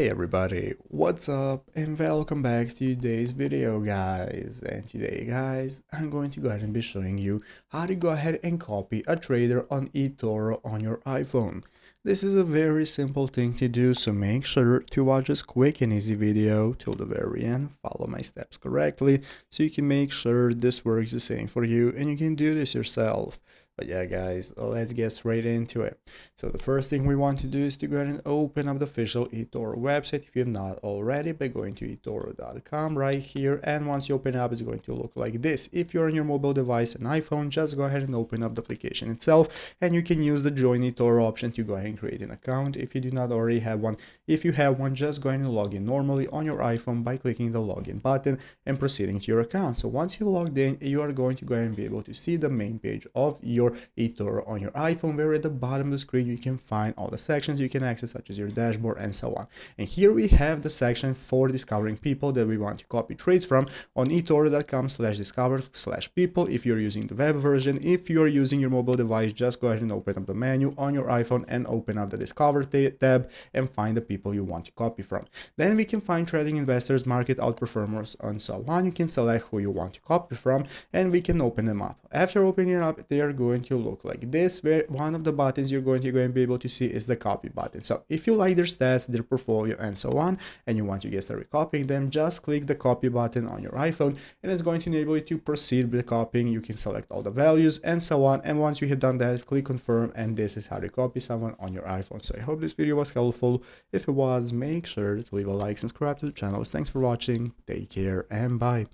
Hey everybody, what's up and welcome back to today's video guys. And today guys, I'm going to go ahead and be showing you how to go ahead and copy a trader on eToro on your iPhone. This is a very simple thing to do, so make sure to watch this quick and easy video till the very end. Follow my steps correctly so you can make sure this works the same for you and you can do this yourself. But yeah guys, let's get straight into it. So the first thing we want to do is to go ahead and open up the official eToro website if you have not already by going to eToro.com right here, and once you open it up it's going to look like this. If you're on your mobile device, an iPhone, just go ahead and open up the application itself and you can use the join eToro option to go ahead and create an account if you do not already have one. If you have one, just go ahead and log in normally on your iPhone by clicking the login button and proceeding to your account. So once you've logged in, you are going to go ahead and be able to see the main page of your eToro on your iPhone, where at the bottom of the screen you can find all the sections you can access, such as your dashboard and so on. And here we have the section for discovering people that we want to copy trades from on eToro.com/discover/people if you're using the web version. If you're using your mobile device, just go ahead and open up the menu on your iPhone and open up the Discover tab and find the people you want to copy from. Then we can find trading investors, market outperformers, and so on. You can select who you want to copy from and we can open them up. After opening it up, they are going to look like this, where one of the buttons you're going to go and be able to see is the copy button. So if you like their stats, their portfolio, and so on, and you want to get started copying them, just click the copy button on your iPhone and it's going to enable you to proceed with copying. You can select all the values and so on, and once you have done that, click confirm, and this is how to copy someone on your iPhone. So I hope this video was helpful. If it was, make sure to leave a like, subscribe to the channel. Thanks for watching, take care, and bye.